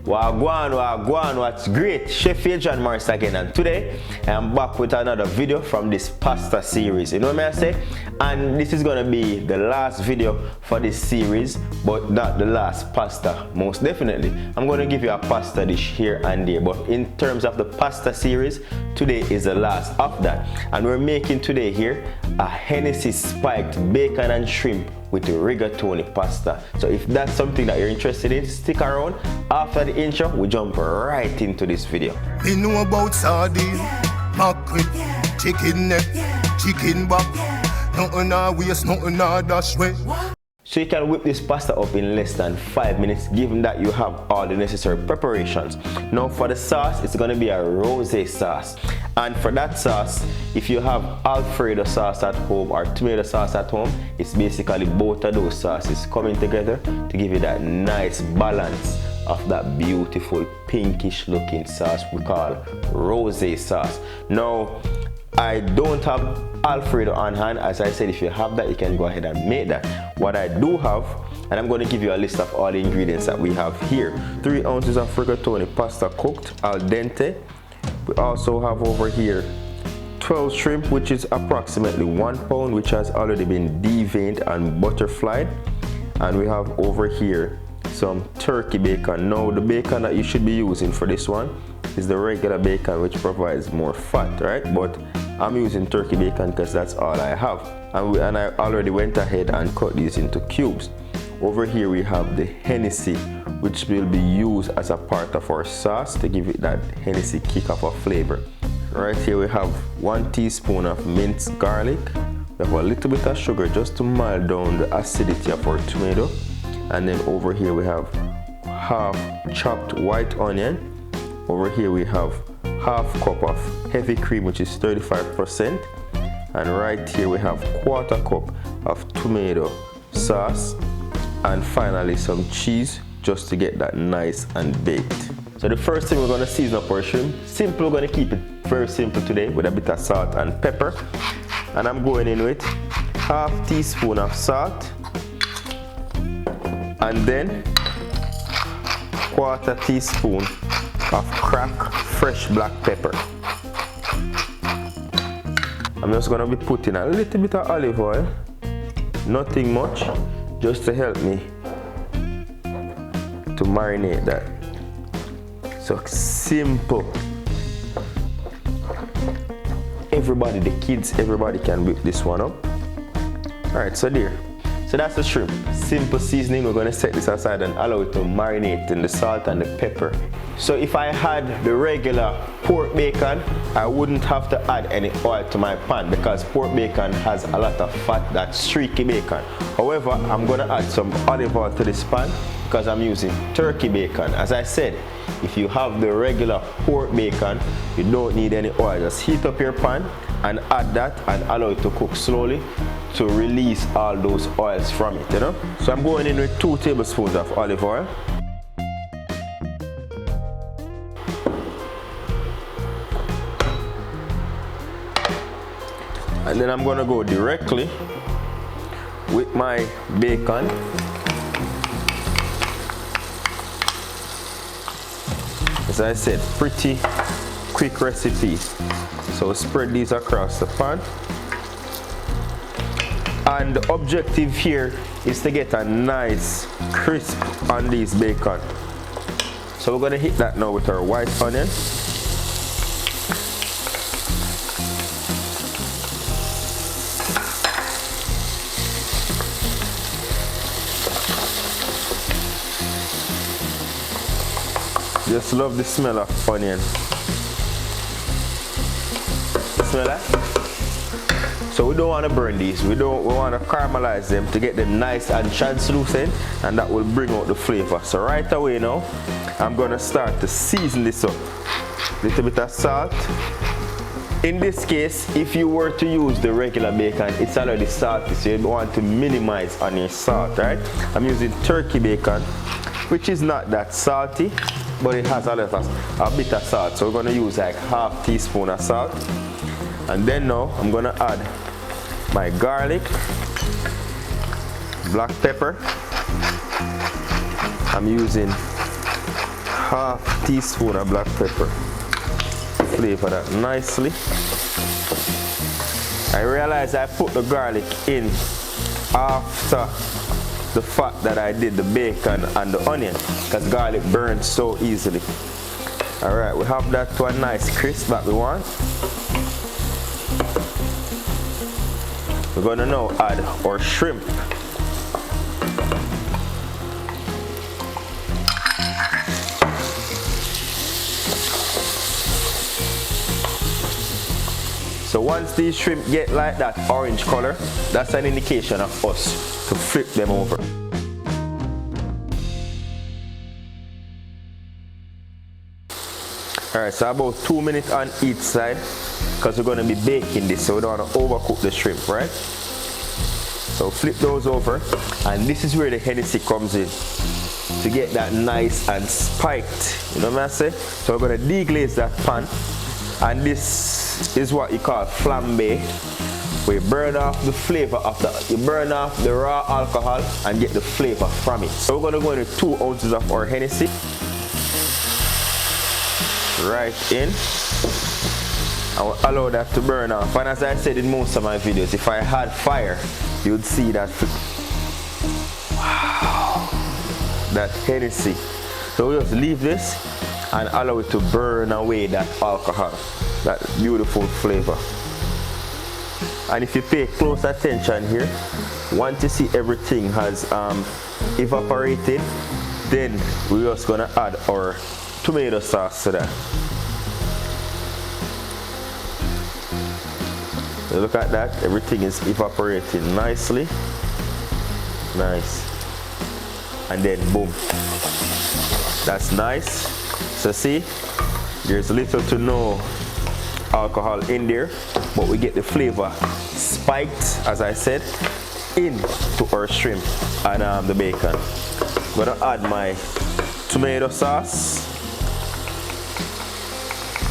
Wagwan, what's great? Chef John Morris again, and today I'm back with another video from this pasta series. You know what I say? And this is gonna be the last video for this series, but not the last pasta, most definitely. I'm gonna give you a pasta dish here and there, but in terms of the pasta series, today is the last of that. And we're making today here a Hennessy spiked bacon and shrimp with the rigatoni pasta. So if that's something that you're interested in, stick around. After the intro, we jump right into this video. We know about sardine, mackerel, chicken neck, chicken back. Nothing I waste, nothing I dash way. So you can whip this pasta up in less than 5 minutes, given that you have all the necessary preparations. Now for the sauce, it's going to be a rosé sauce. And for that sauce, if you have Alfredo sauce at home or tomato sauce at home, it's basically both of those sauces coming together to give you that nice balance of that beautiful pinkish looking sauce we call rosé sauce. Now, I don't have Alfredo on hand. As I said, if you have that, you can go ahead and make that. What I do have, and I'm going to give you a list of all the ingredients that we have here. 3 ounces of rigatoni pasta cooked al dente. We also have over here 12 shrimp, which is approximately 1 pound, which has already been deveined and butterflied. And we have over here some turkey bacon. Now the bacon that you should be using for this one is the regular bacon, which provides more fat, right? But I'm using turkey bacon because that's all I have. And I already went ahead and cut these into cubes. Over here we have the Hennessy, which will be used as a part of our sauce to give it that Hennessy kick of a flavor. Right here we have 1 teaspoon of minced garlic. We have a little bit of sugar just to mild down the acidity of our tomato. And then over here we have half chopped white onion. Over here we have half cup of heavy cream, which is 35%. And right here we have 1/4 cup of tomato sauce. And finally some cheese just to get that nice and baked. So the first thing we're going to season up our shrimp. Simple, we're going to keep it very simple today with a bit of salt and pepper. And I'm going in with half teaspoon of salt. And then 1/4 teaspoon of cracked fresh black pepper. I'm just going to be putting a little bit of olive oil, nothing much, just to help me to marinate that. So simple. Everybody, the kids, everybody can whip this one up. Alright, so there. So that's the shrimp. Simple seasoning. We're going to set this aside and allow it to marinate in the salt and the pepper. So if I had the regular pork bacon, I wouldn't have to add any oil to my pan because pork bacon has a lot of fat, that streaky bacon. However, I'm going to add some olive oil to this pan because I'm using turkey bacon. As I said, if you have the regular pork bacon, you don't need any oil. Just heat up your pan and add that and allow it to cook slowly to release all those oils from it, you know. So I'm going in with 2 tablespoons of olive oil. And then I'm going to go directly with my bacon. As I said, pretty quick recipe. So spread these across the pan. And the objective here is to get a nice crisp on these bacon. So we're going to hit that now with our white onion. Just love the smell of onion. Smell that? So we don't want to burn these. We want to caramelize them to get them nice and translucent, and that will bring out the flavor. So right away now, I'm going to start to season this up. Little bit of salt. In this case, if you were to use the regular bacon, it's already salty, so you want to minimize on your salt, right? I'm using turkey bacon, which is not that salty, but it has a bit of salt. So we're going to use like half teaspoon of salt. And then now I'm going to add my garlic, black pepper. I'm using 1/2 teaspoon of black pepper. Flavor that nicely. I realize I put the garlic in after the fact that I did the bacon and the onion, because garlic burns so easily. Alright, we have that to a nice crisp that we want. We're gonna now add our shrimp. So once these shrimp get like that orange color, that's an indication of us to flip them over. Alright, so about 2 minutes on each side, because we're going to be baking this, so we don't want to overcook the shrimp, right? So flip those over, and this is where the Hennessy comes in, to get that nice and spiked, you know what I say? So we're going to deglaze that pan, and this is what you call flambe, where you burn off the flavor of you burn off the raw alcohol and get the flavor from it. So we're going to go into 2 ounces of our Hennessy, right in, and we'll allow that to burn off. And as I said in most of my videos, if I had fire, you'd see that. Wow, that Hennessy. So we just leave this and allow it to burn away that alcohol, that beautiful flavor. And if you pay close attention here, once you see everything has evaporated, then we're just gonna add our tomato sauce to that. So look at that, everything is evaporating nicely. Nice. And then boom. That's nice. So see, there's little to no alcohol in there, but we get the flavor spiked, as I said, into our shrimp and the bacon. I'm gonna add my tomato sauce.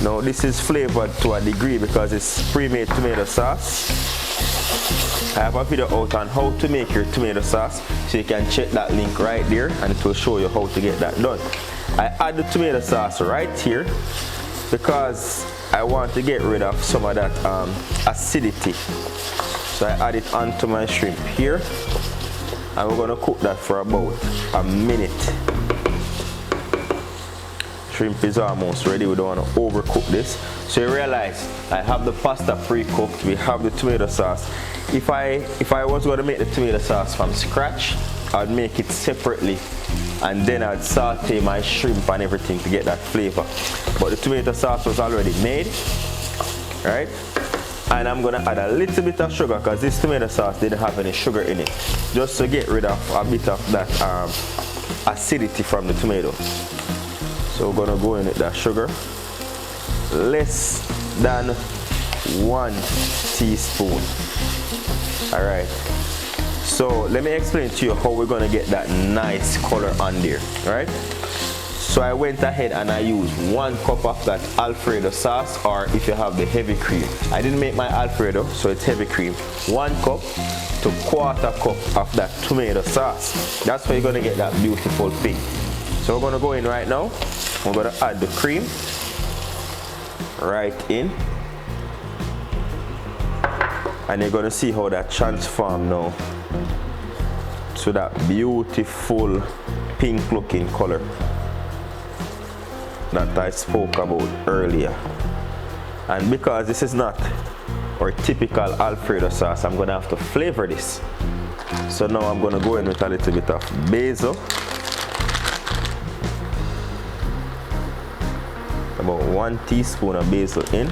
Now this is flavored to a degree because it's pre-made tomato sauce. I have a video out on how to make your tomato sauce, so you can check that link right there and it will show you how to get that done. I add the tomato sauce right here because I want to get rid of some of that acidity. So I add it onto my shrimp here, and we're gonna cook that for about a minute. Shrimp is almost ready, we don't want to overcook this. So you realize I have the pasta pre-cooked, we have the tomato sauce. If I was going to make the tomato sauce from scratch, I'd make it separately and then I'd saute my shrimp and everything to get that flavor. But the tomato sauce was already made, right? And I'm gonna add a little bit of sugar because this tomato sauce didn't have any sugar in it, just to get rid of a bit of that acidity from the tomato. So we're gonna go in with that sugar, less than 1 teaspoon. All right. So let me explain to you how we're gonna get that nice color on there, right? So I went ahead and I used 1 cup of that Alfredo sauce, or if you have the heavy cream. I didn't make my Alfredo, so it's heavy cream. 1 cup to 1/4 cup of that tomato sauce. That's how you're gonna get that beautiful pink. So we're gonna go in right now. We're gonna add the cream right in. And you're gonna see how that transforms now to that beautiful pink looking color that I spoke about earlier. And because this is not our typical Alfredo sauce, I'm gonna have to flavor this. So now I'm gonna go in with a little bit of basil, about 1 teaspoon of basil in.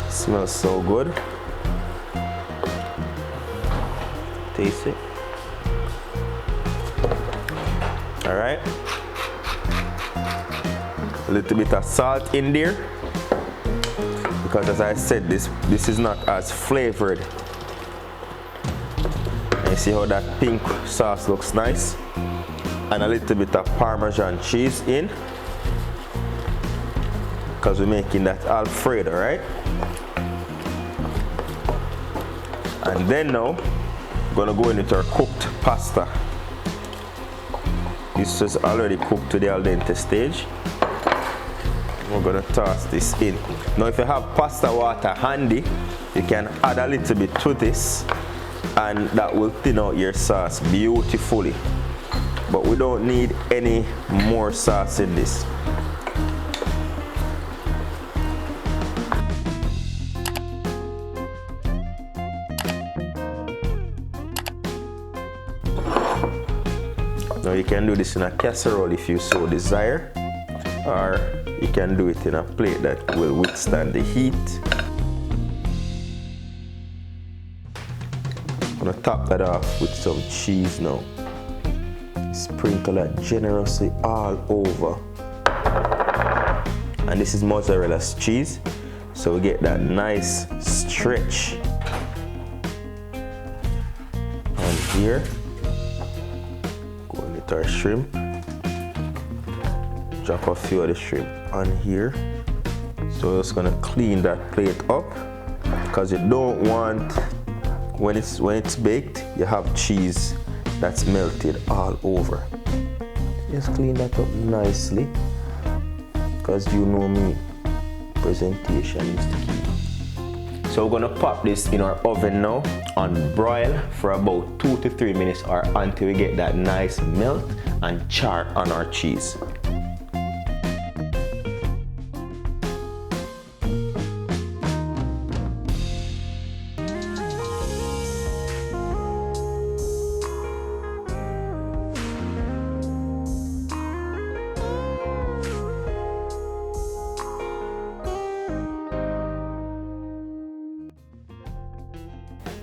Smells so good. Taste it. All right. A little bit of salt in there because, as I said, this is not as flavored. And you see how that pink sauce looks nice. And a little bit of Parmesan cheese in because we're making that Alfredo, right? And then now, we're gonna go in with our cooked pasta. This is already cooked to the al dente stage. We're gonna toss this in. Now if you have pasta water handy, you can add a little bit to this and that will thin out your sauce beautifully. But we don't need any more sauce in this. Now you can do this in a casserole if you so desire, or you can do it in a plate that will withstand the heat. I'm gonna top that off with some cheese now. Sprinkle that generously all over. And this is mozzarella cheese, so we get that nice stretch. And here, go with our shrimp. Drop a few of the shrimp on here. So we're just gonna clean that plate up, because you don't want, when it's baked, you have cheese that's melted all over. Just clean that up nicely, because you know me, presentation is the key. So we're gonna pop this in our oven now on broil for about 2 to 3 minutes, or until we get that nice melt and char on our cheese.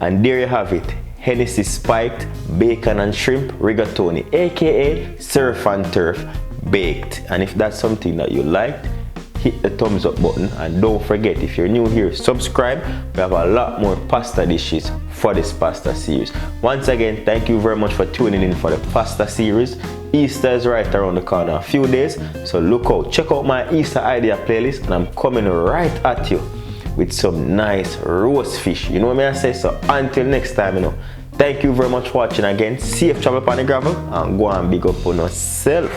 And there you have it, Hennessy spiked bacon and shrimp rigatoni, aka surf and turf baked. And if that's something that you liked, hit the thumbs up button, and don't forget, if you're new here, subscribe. We have a lot more pasta dishes for this pasta series. Once again, thank you very much for tuning in for the pasta series. Easter is right around the corner, a few days, so look out, check out my Easter idea playlist, and I'm coming right at you with some nice roast fish. You know what I say? So until next time, you know, thank you very much for watching again. Safe travel upon the gravel, and go and big up on yourself.